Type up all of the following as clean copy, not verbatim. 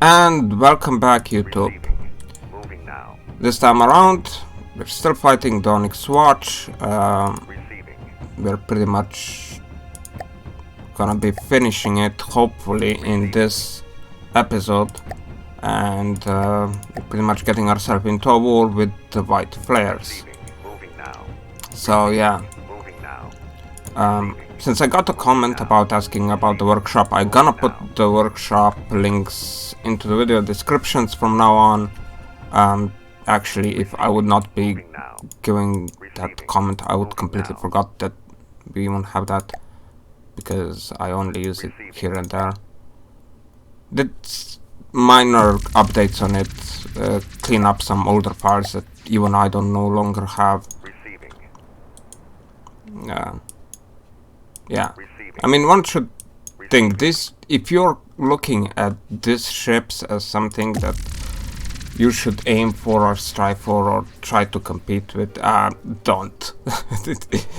And welcome back, YouTube. This time around, we're still fighting the Onyx Watch. We're pretty much gonna be finishing it, hopefully, in this episode. And pretty much getting ourselves into a war with the white flares. So yeah. Since I got a comment about asking about the workshop, I'm gonna put the workshop links into the video descriptions from now on. Actually, if I would not be giving that comment, I would completely forgot that we even have that, because I only use it here and there. Did minor updates on it, clean up some older files that even I don't no longer have. Yeah, I mean, one should think this, if you're looking at these ships as something that you should aim for or strive for or try to compete with, don't.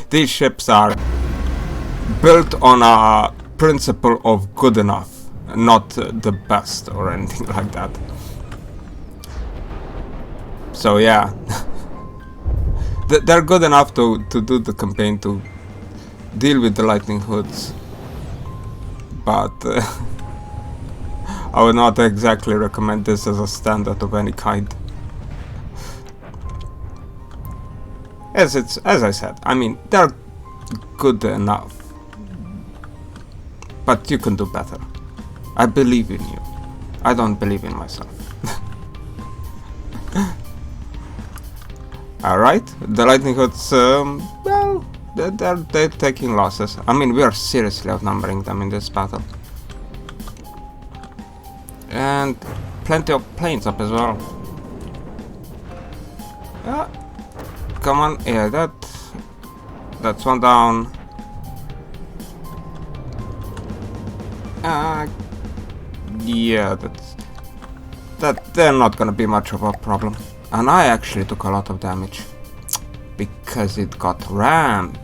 These ships are built on a principle of good enough, not the best or anything like that. So yeah, they're good enough to do the campaign, to deal with the lightning hoods, but I would not exactly recommend this as a standard of any kind. As I said, I mean, they're good enough, but you can do better. I believe in you. I don't believe in myself. Alright, the lightning hoods, well, they're taking losses. I mean, we are seriously outnumbering them in this battle. And plenty of planes up as well. Yeah. Come on, yeah, that's one down. Yeah, that they're not gonna be much of a problem. And I actually took a lot of damage because it got rammed.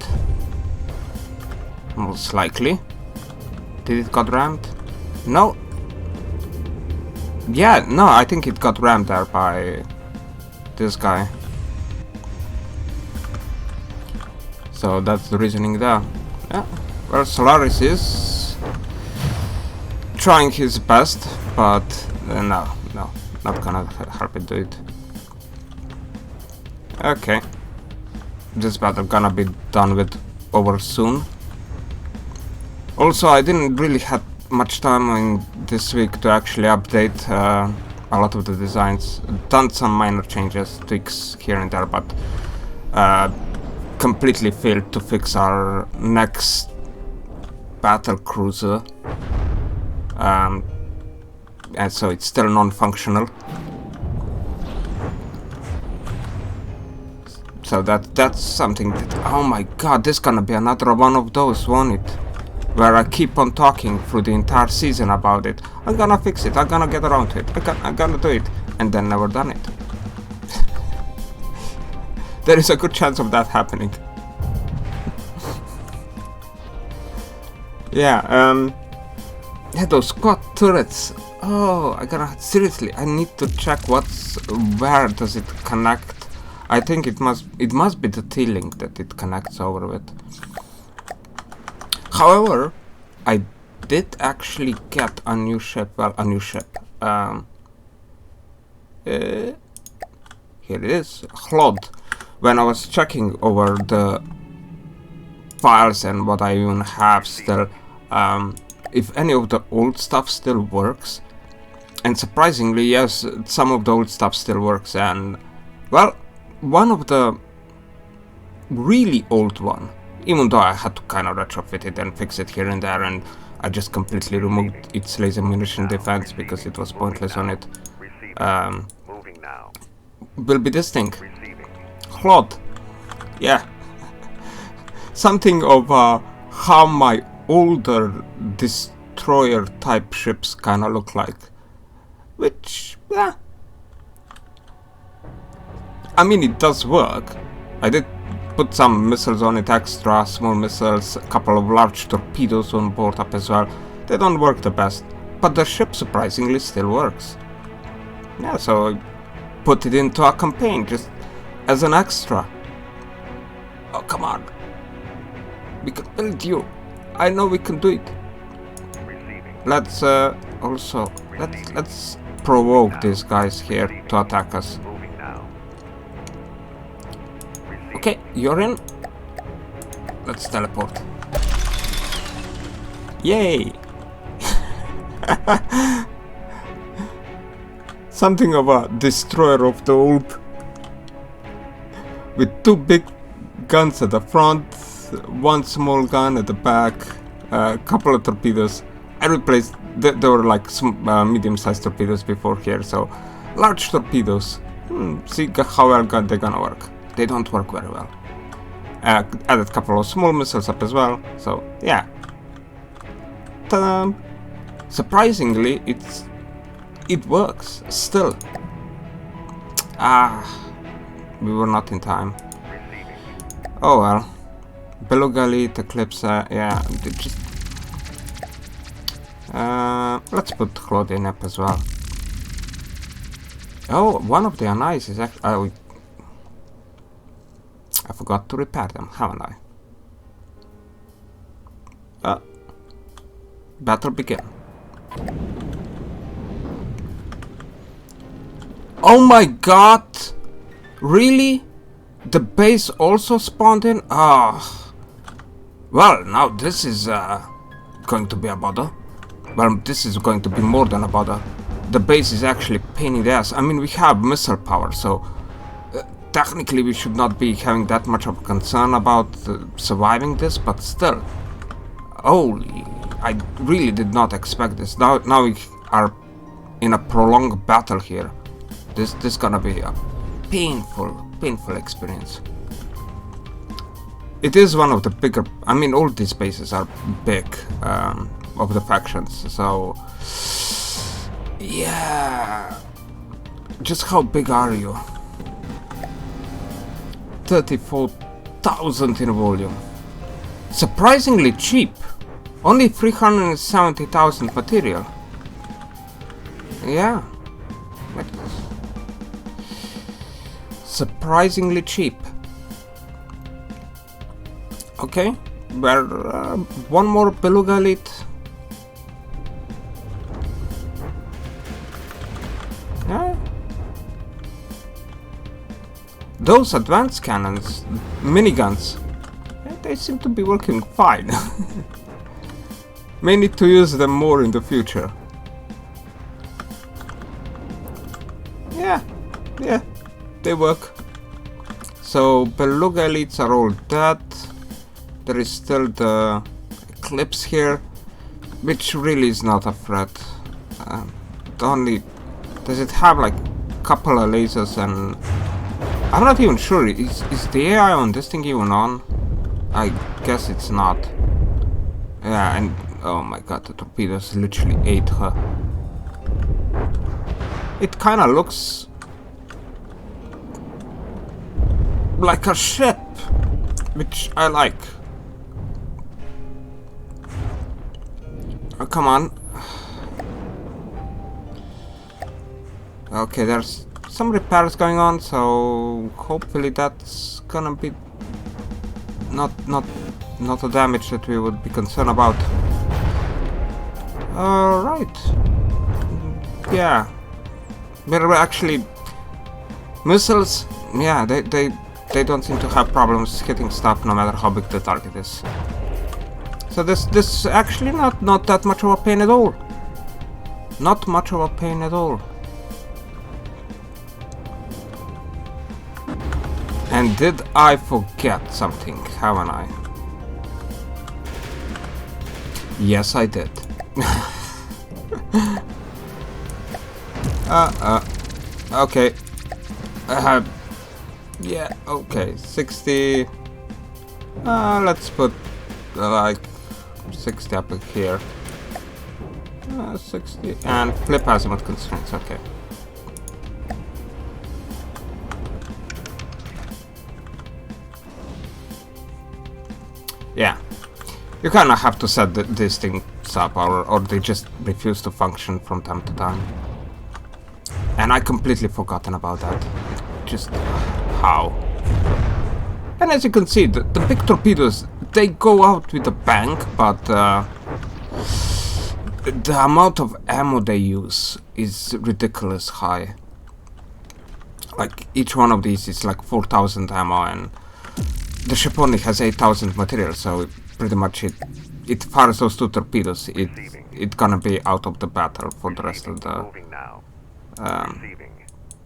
Most likely. Did it got rammed? No. Yeah, no, I think it got rammed there by this guy. So that's the reasoning there. Yeah. Well, Solaris is trying his best, but no, not gonna help it do it. Okay. This battle gonna be done with over soon. Also, I didn't really have much time in this week to actually update a lot of the designs. Done some minor changes, tweaks here and there, but completely failed to fix our next battle cruiser. And so it's still non-functional. So that's something that, oh my god, this is gonna be another one of those, won't it? Where I keep on talking through the entire season about it. I'm gonna fix it, I'm gonna get around to it, I'm gonna do it, and then never done it. There is a good chance of that happening. Yeah, yeah, those squad turrets. Oh, seriously, I need to check where does it connect. I think it must be the T-link that it connects over with. However, I did actually get a new ship. Well, a new ship. Here it is, Hlod. When I was checking over the files and what I even have still, if any of the old stuff still works, and surprisingly, yes, some of the old stuff still works, and well, one of the really old one, even though I had to kind of retrofit it and fix it here and there, and I just completely removed its laser munition defense because it was pointless on it, will be this thing. Hlod. Yeah. Something of how my older destroyer type ships kind of look like. Which, yeah. I mean, it does work. I did put some missiles on it, extra small missiles, a couple of large torpedoes on board up as well. They don't work the best, but the ship surprisingly still works. Yeah, so I put it into a campaign just as an extra. Oh, come on. We can build you. I know we can do it. Let's also let's provoke these guys here to attack us. Okay, you're in. Let's teleport. Yay! Something of a destroyer of the orb. With 2 big guns at the front, 1 small gun at the back, a couple of torpedoes. I replaced, there were like some medium-sized torpedoes before here, so large torpedoes. See how well they're gonna work. They don't work very well. Added a couple of small missiles up as well, so yeah. Surprisingly, it works still. We were not in time. Oh well. Beluga Elite, Eclipse, yeah, just let's put Claudine up as well. Oh, one of the Anais is actually I forgot to repair them, haven't I? Battle begin. Oh my god! Really? The base also spawned in? Ah. Well, now this is going to be a bother. Well, this is going to be more than a bother. The base is actually a pain in the ass. I mean, we have missile power, so technically we should not be having that much of a concern about surviving this, but still. Holy, I really did not expect this. Now we are in a prolonged battle here. This gonna be a painful experience. It is one of the bigger, I mean, all these bases are big of the factions, so yeah. Just how big are you? 34,000 in volume. Surprisingly cheap. Only 370,000 material. Yeah. Surprisingly cheap. Okay, well, one more Beluga Elite. Yeah. Those advanced cannons, miniguns, they seem to be working fine. May need to use them more in the future. Yeah, they work. So Beluga Elites are all dead. There is still the Eclipse here, which really is not a threat. Does it have like a couple of lasers, and I'm not even sure, is the AI on this thing even on? I guess it's not. Yeah, and oh my god, the torpedoes literally ate her. It kinda looks like a ship, which I like. Oh, come on. Okay, there's some repairs going on, so hopefully that's gonna be not a damage that we would be concerned about. Alright. Yeah. We're actually missiles, yeah, they don't seem to have problems hitting stuff no matter how big the target is. So this is actually not that much of a pain at all. Not much of a pain at all. And did I forget something, haven't I? Yes, I did. Okay. Yeah, okay, 60. Let's put like 60 up here. 60 and flip azimuth constraints, okay. Yeah, you kinda have to set this thing boots up, or they just refuse to function from time to time. And I completely forgotten about that. Just how. And as you can see, the big torpedoes, they go out with a bang, but the amount of ammo they use is ridiculous high. Like, each one of these is like 4,000 ammo, and the ship only has 8,000 material, so pretty much it fires those 2 torpedoes, it's gonna be out of the battle for the rest of the...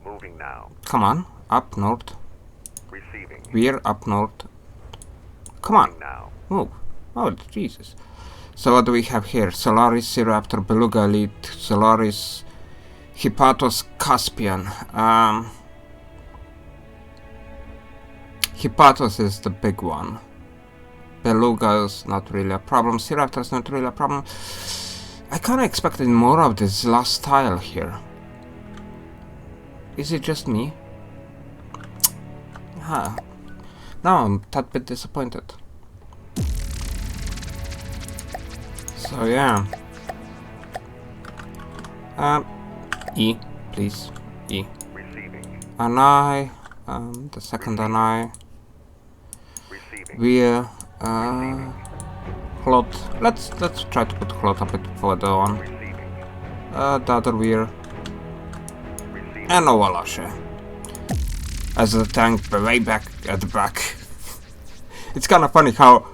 Moving now. Come on, up north. We're up north. Come on, move. Oh, Jesus. So what do we have here? Solaris, Raptor, Beluga Elite, Solaris, Hippatos, Caspian. Hippatos is the big one. Beluga's not really a problem. Raptor's not really a problem. I kinda expected more of this last tile here. Is it just me? Huh. Now I'm a tad bit disappointed. So yeah. E, please. E. An eye. The second an eye. We're Clot. Let's try to put Clot a bit further on. The other weir. And Owalashe. As the tank way back at the back. It's kinda funny how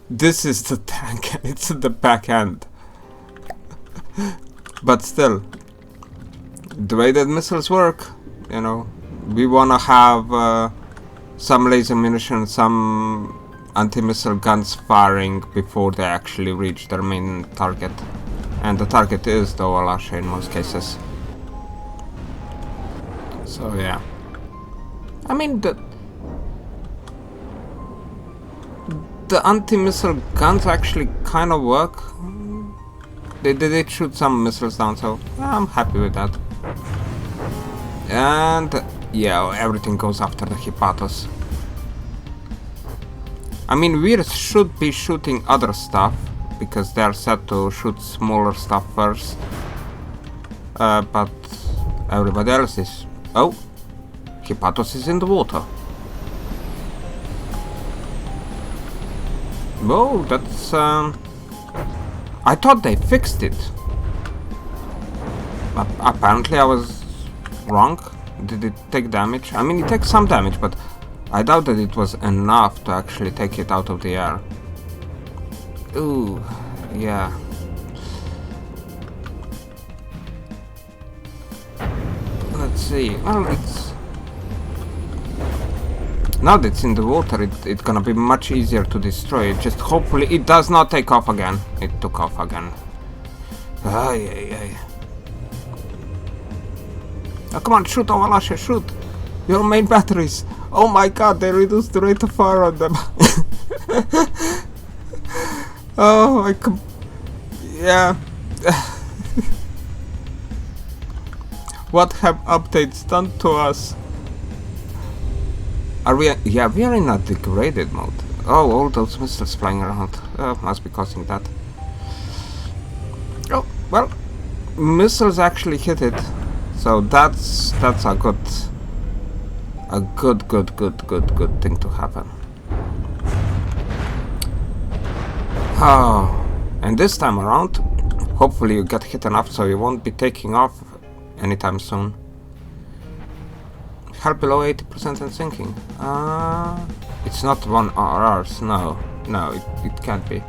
this is the tank and it's at the back end. But still, the way that missiles work, you know, we wanna have some laser munition, some anti-missile guns firing before they actually reach their main target. And the target is the Owalashe in most cases. So yeah. I mean, the anti-missile guns actually kind of work. They did shoot some missiles down, so I'm happy with that. And yeah, everything goes after the Hippatos. I mean, we should be shooting other stuff, because they're set to shoot smaller stuff first. But everybody else is... Oh! Hippatos is in the water. Oh, that's... I thought they fixed it. Apparently I was wrong. Did it take damage? I mean, it takes some damage, but I doubt that it was enough to actually take it out of the air. Ooh, yeah. Let's see. Well, it's... Now that it's in the water, it's gonna be much easier to destroy it. Just hopefully it does not take off again. It took off again. Ay, ay, ay. Oh, come on, shoot, Owalashe, shoot! Your main batteries! Oh my god, they reduced the rate of fire on them. Oh, yeah. What have updates done to us? Are we... Yeah, we are in a degraded mode. Oh, all those missiles flying around. Must be causing that. Oh, well, missiles actually hit it. So that's a good thing to happen. Oh, and this time around, hopefully you get hit enough so you won't be taking off anytime soon. Hull below 80% and sinking. It's not 1 RRs, no, it can't be.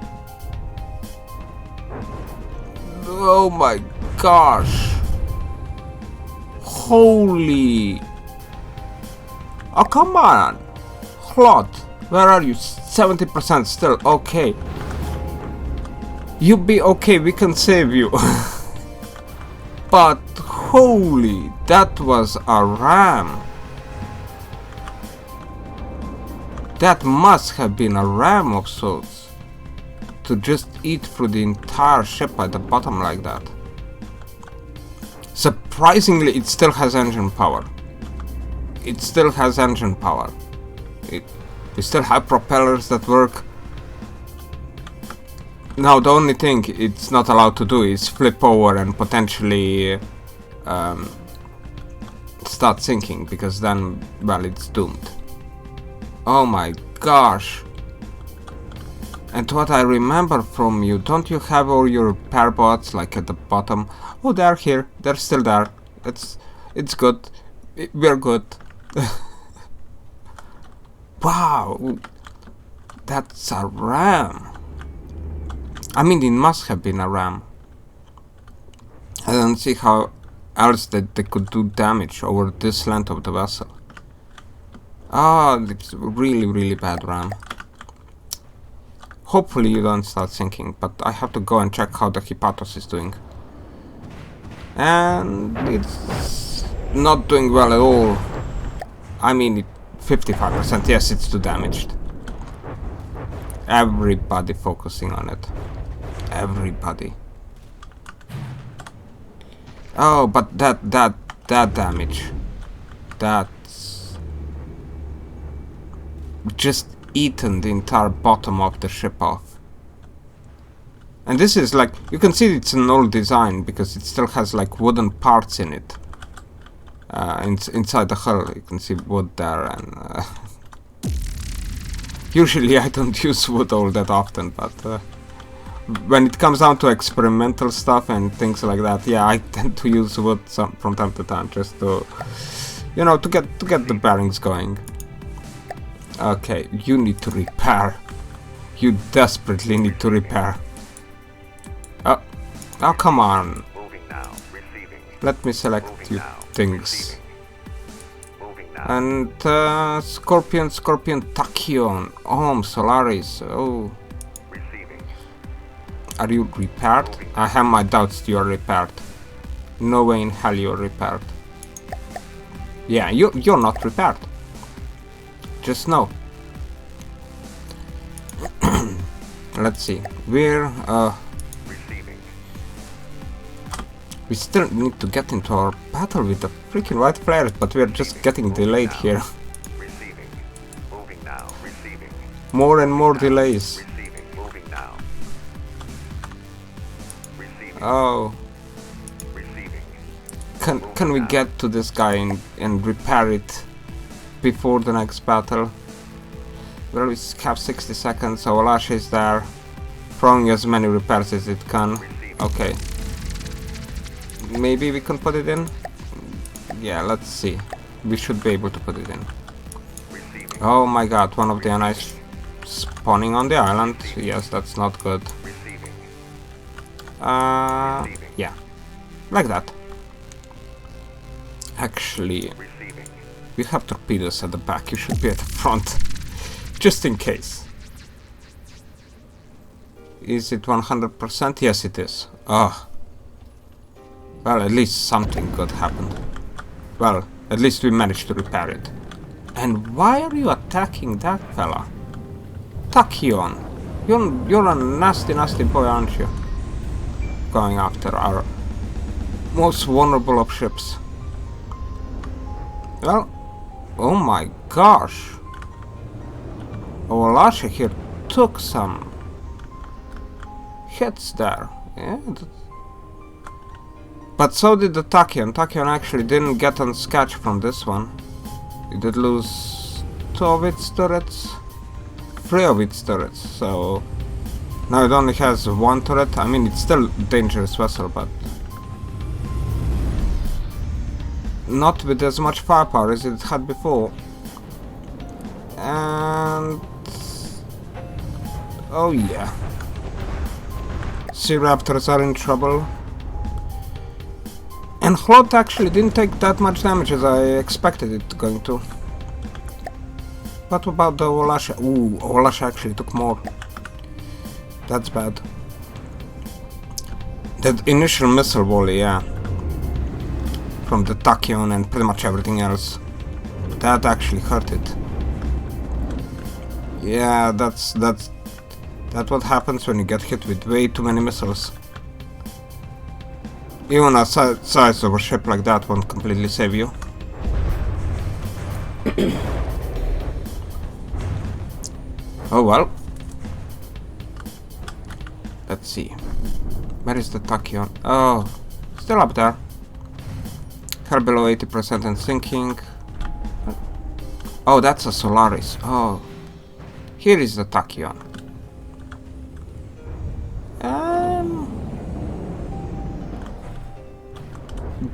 Oh my gosh! Holy! Oh, come on! Clot, where are you? 70% still, okay. You be okay, we can save you. But holy, that was a ram. That must have been a ram of sorts. To just eat through the entire ship at the bottom like that. Surprisingly, it still has engine power. It still has engine power. We still have propellers that work. Now the only thing it's not allowed to do is flip over and potentially start sinking, because then, well, it's doomed. Oh my gosh. And what I remember from you, don't you have all your repair bots like at the bottom? Oh, they're here. They're still there. It's good. We're good. Wow. That's a ram. I mean, it must have been a ram. I don't see how else that they could do damage over this length of the vessel. Ah, it's really, really bad ram. Hopefully you don't start sinking, but I have to go and check how the Hippatos is doing. And it's not doing well at all. I mean, 55%, yes, it's too damaged. Everybody focusing on it. Everybody. Oh, but that damage. That's just eaten the entire bottom of the ship off. And this is like, you can see it's an old design because it still has like wooden parts in it. Inside the hull you can see wood there, and usually I don't use wood all that often, but when it comes down to experimental stuff and things like that, yeah, I tend to use wood from time to time, just to, you know, to get the bearings going. Okay, you need to repair. You desperately need to repair. Oh, come on. Let me select you things. And Scorpion, Tachyon, Solaris. Oh. Are you repaired? I have my doubts you are repaired. No way in hell you're repaired. Yeah, you're not repaired. Just no. Let's see. We're we still need to get into our battle with the freaking white flares, but we're just getting delayed here. More and more delays. Oh. Can we get to this guy and repair it before the next battle? Well, we have 60 seconds, so Olash is there, throwing as many repairs as it can. Okay. Maybe we can put it in? Yeah, let's see. We should be able to put it in. Oh my god, one of the NIs spawning on the island. Yes, that's not good. Yeah. Like that. Actually, we have torpedoes at the back. You should be at the front. Just in case. Is it 100%? Yes, it is. Oh. Well, at least something good happened. Well, at least we managed to repair it. And why are you attacking that fella? Tachyon, you're a nasty, nasty boy, aren't you? Going after our most vulnerable of ships. Well, oh my gosh. Olasha here took some hits there. Yeah. But so did the Tachyon. Tachyon actually didn't get unscathed from this one. It did lose 2 of its turrets. 3 of its turrets, so now it only has 1 turret. I mean, it's still a dangerous vessel, but not with as much firepower as it had before. And oh yeah, Sea Raptors are in trouble. And Hlot actually didn't take that much damage as I expected it going to. What about the Olasha? Ooh, Olasha actually took more. That's bad. That initial missile volley, yeah. From the Tachyon and pretty much everything else. That actually hurt it. Yeah, that's what happens when you get hit with way too many missiles. Even a size of a ship like that won't completely save you. Oh well. Let's see. Where is the tachyon? Oh, still up there. Hell below 80% and sinking. Oh, that's a Solaris. Oh, here is the tachyon.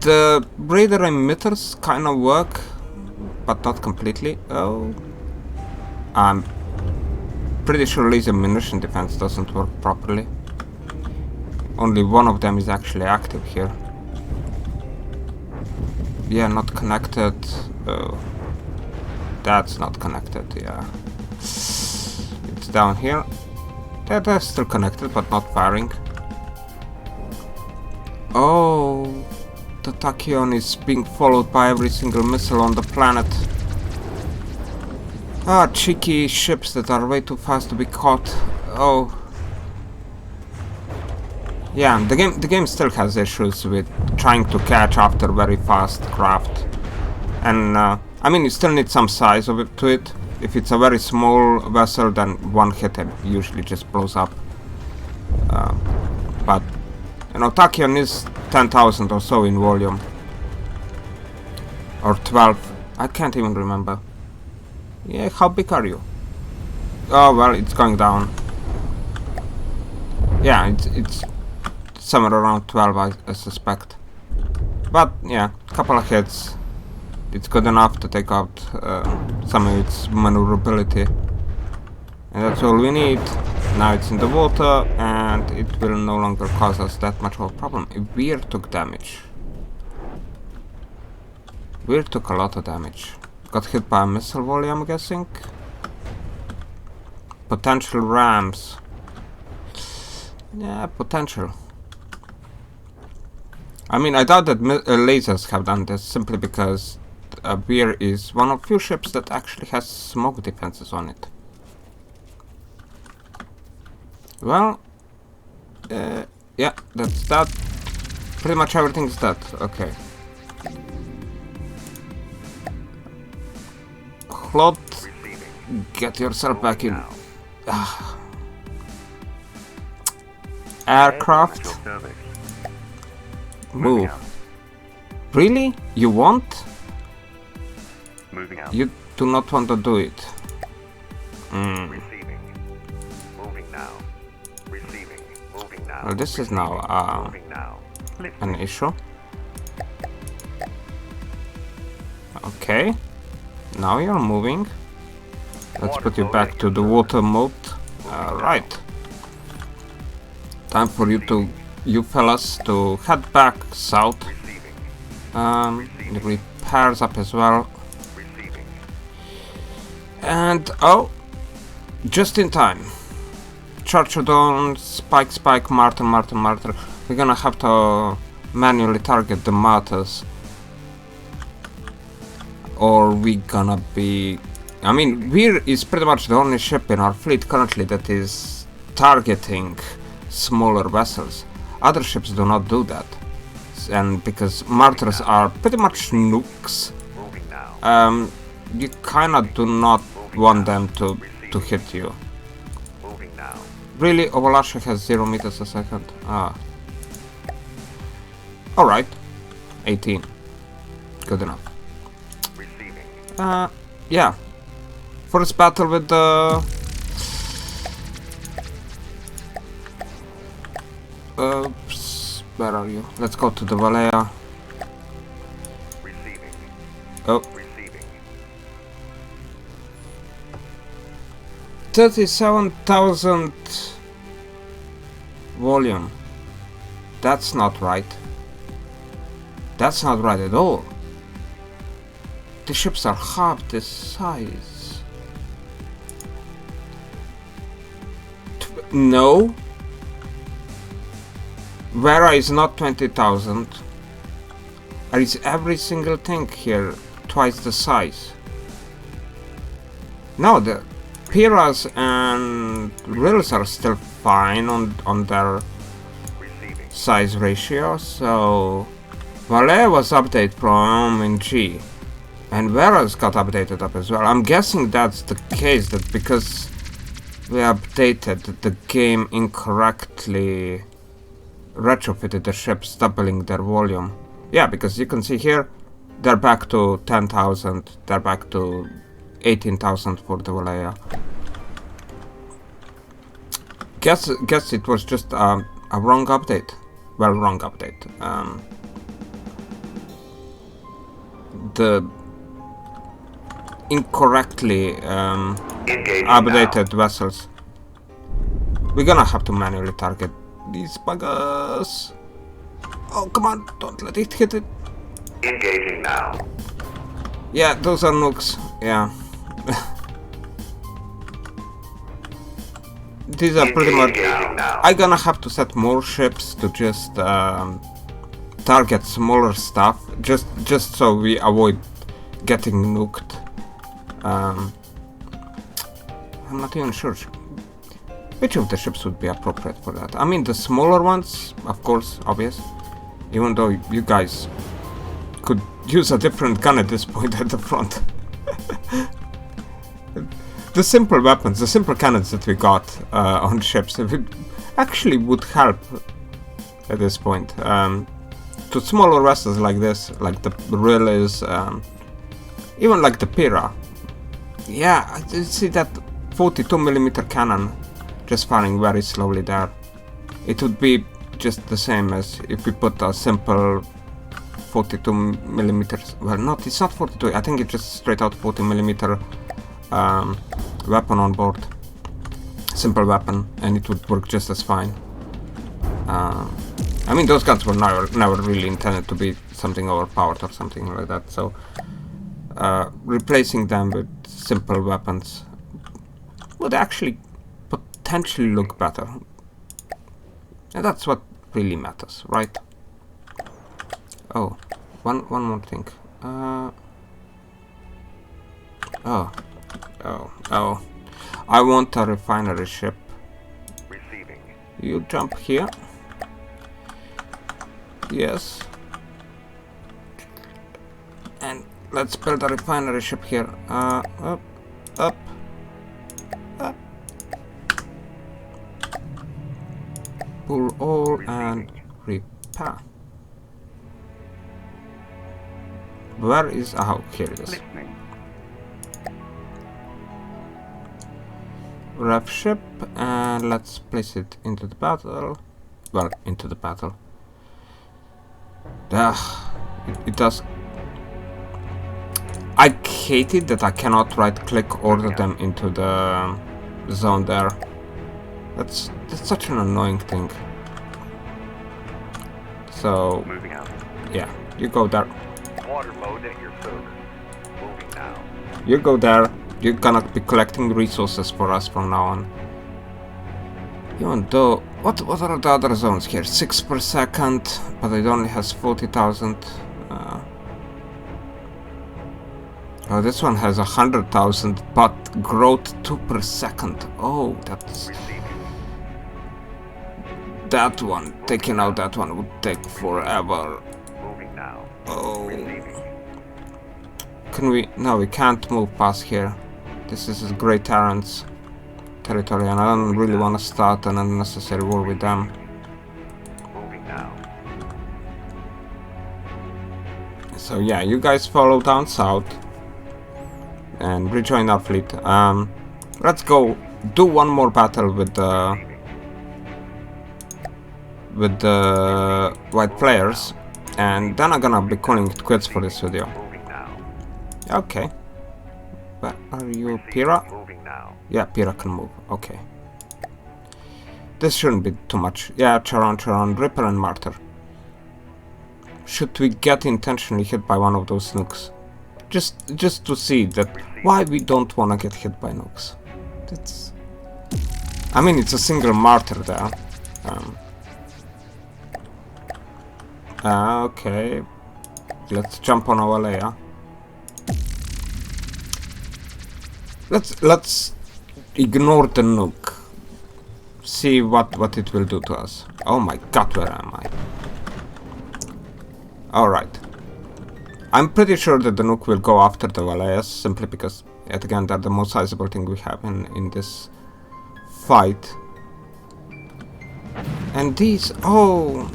The radar emitters kind of work, but not completely. Oh, I'm pretty sure laser munition defense doesn't work properly. Only one of them is actually active here. Yeah, not connected. Oh, that's not connected. Yeah, it's down here. They're still connected, but not firing. Oh, the tachyon is being followed by every single missile on the planet. Ah, cheeky ships that are way too fast to be caught. Oh. Yeah, the game still has issues with trying to catch after very fast craft. And, I mean, you still need some size of it to it. If it's a very small vessel, then one hit it usually just blows up. But, you know, tachyon is 10,000 or so in volume. Or 12. I can't even remember. Yeah, how big are you? Oh, well, it's going down. Yeah, it's somewhere around 12, I suspect. But, yeah, couple of hits. It's good enough to take out some of its maneuverability. And that's all we need. Now it's in the water, and it will no longer cause us that much of a problem. Weir took damage. Weir took a lot of damage. Got hit by a missile volley, I'm guessing. Potential rams. Yeah, potential. I mean, I doubt that lasers have done this, simply because Weir is one of few ships that actually has smoke defenses on it. Well, yeah, that's that. Pretty much everything's dead. Okay. Claude, get yourself back in. Aircraft. Move. Really? You won't? Moving out. You do not want to do it. Receiving. Moving now. Receiving. Moving now. Well, this is now Moving now. an issue. Okay. Now you're moving. Let's put you back to the water mode. Right. Time for you fellas to head back south. The repairs up as well. And oh, just in time. Charchodon, Spike, Martyr. We're gonna have to manually target the martyrs. Or we gonna be... I mean, Weir is pretty much the only ship in our fleet currently that is targeting smaller vessels. Other ships do not do that. And because martyrs are pretty much nukes, you kinda do not want them to hit you. Really? Ovalasha has 0 meters a second? Ah. Alright. 18. Good enough. Yeah. First battle with the... where are you? Let's go to the Valea. Oh. 37,000 volume. That's not right. That's not right at all. The ships are half this size. No. Vera is not 20,000. Is every single thing here twice the size? No, the Piras and Rills are still fine on their size ratio, so Valea was updated from in G. And Vera's got updated up as well. I'm guessing that's the case, that because we updated the game incorrectly, retrofitted the ships, doubling their volume. Yeah, because you can see here, they're back to 10,000, they're back to 18,000 for the Valaya. Guess it was just a wrong update. Well, wrong update. The incorrectly updated vessels. We're gonna have to manually target these buggers. Oh, come on, don't let it hit it. Engaging now. Yeah, those are nukes. Yeah. These are pretty much... I'm gonna have to set more ships to just target smaller stuff, just so we avoid getting nuked. I'm not even sure which of the ships would be appropriate for that. I mean, the smaller ones, of course, obvious. Even though you guys could use a different gun at this point at the front. The simple weapons, the simple cannons that we got on ships actually would help at this point. To smaller vessels like this, like the Rilis, even like the Pira. Yeah, I see that 42mm cannon just firing very slowly there. It would be just the same as if we put a simple 42mm. Well, not, it's not 42. I think it's just straight out 40mm weapon on board. Simple weapon, and it would work just as fine. I mean, those guns were never really intended to be something overpowered or something like that. So replacing them with simple weapons would actually potentially look better. And that's what really matters, right? Oh, one more thing. Oh. I want a refinery ship. Receiving. You jump here. Yes. And let's build a refinery ship here. Up. Pull all and repair. Where is... oh, here it is. Ref ship, and let's place it into the battle. Well, into the battle. It does... I hate it that I cannot right-click order them into the zone there. That's such an annoying thing. So, Moving out. yeah, you go there. Water mode at your service. Moving now. You go there. You're gonna be collecting resources for us from now on. Even though, what are the other zones here? 6 per second, but it only has 40,000. Oh, this one has 100,000, but growth 2 per second. Oh, that's... that one, taking out that one would take forever. Moving now. Oh. Receiving. Can we... no, we can't move past here. This is Great Terrans territory, and I don't really want to start an unnecessary war with them. Moving now. So yeah, you guys follow down south and rejoin our fleet. Let's go do one more battle with the white players, and then I'm gonna be calling it quits for this video. Moving now. Okay. Where are you, Pira? Moving now. Yeah, Pira can move. Okay. This shouldn't be too much. Yeah, Charon, Ripper and Martyr. Should we get intentionally hit by one of those nukes? Just to see that why we don't want to get hit by nukes. That's... I mean, it's a single Martyr there. Okay. Let's jump on our layer. Let's ignore the nuke. See what it will do to us. Oh my god, where am I? Alright. I'm pretty sure that the nuke will go after the Valayas, simply because, yet again, they're the most sizable thing we have in this fight. And these, oh,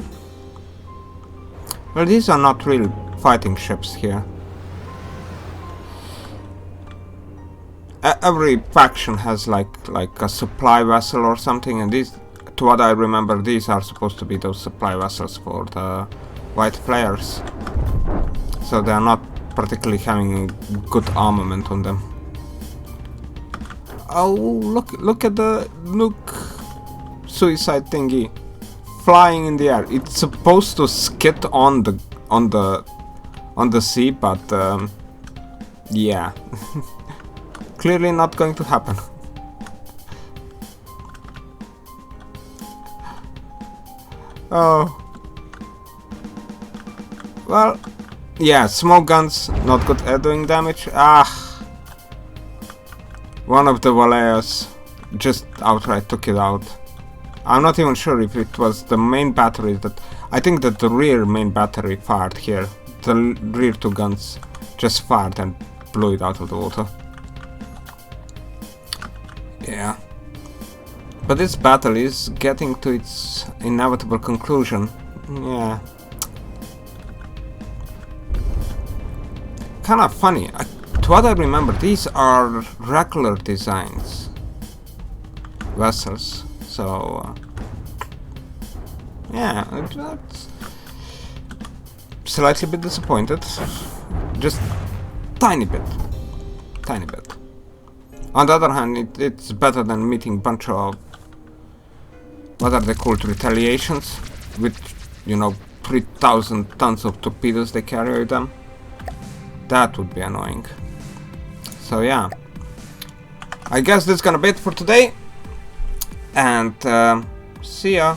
well, these are not real fighting ships here. Every faction has like a supply vessel or something, and these, to what I remember, these are supposed to be those supply vessels for the white players. So they are not particularly having good armament on them. Oh, look at the nuke suicide thingy flying in the air. It's supposed to skid on the sea, but yeah. Clearly not going to happen. Oh. Well, yeah, smoke guns not good at doing damage. Ah. One of the Valeas just outright took it out. I'm not even sure if it was the main battery that... I think that the rear main battery fired here. The rear two guns just fired and blew it out of the water. Yeah. But this battle is getting to its inevitable conclusion. Yeah. Kinda funny. To what I remember, these are regular designs. Vessels. So... yeah, that's... slightly bit disappointed. Just tiny bit. Tiny bit. On the other hand, it's better than meeting a bunch of, what are they called, retaliations, with, you know, 3,000 tons of torpedoes they carry with them. That would be annoying. So yeah, I guess that's gonna be it for today, and see ya.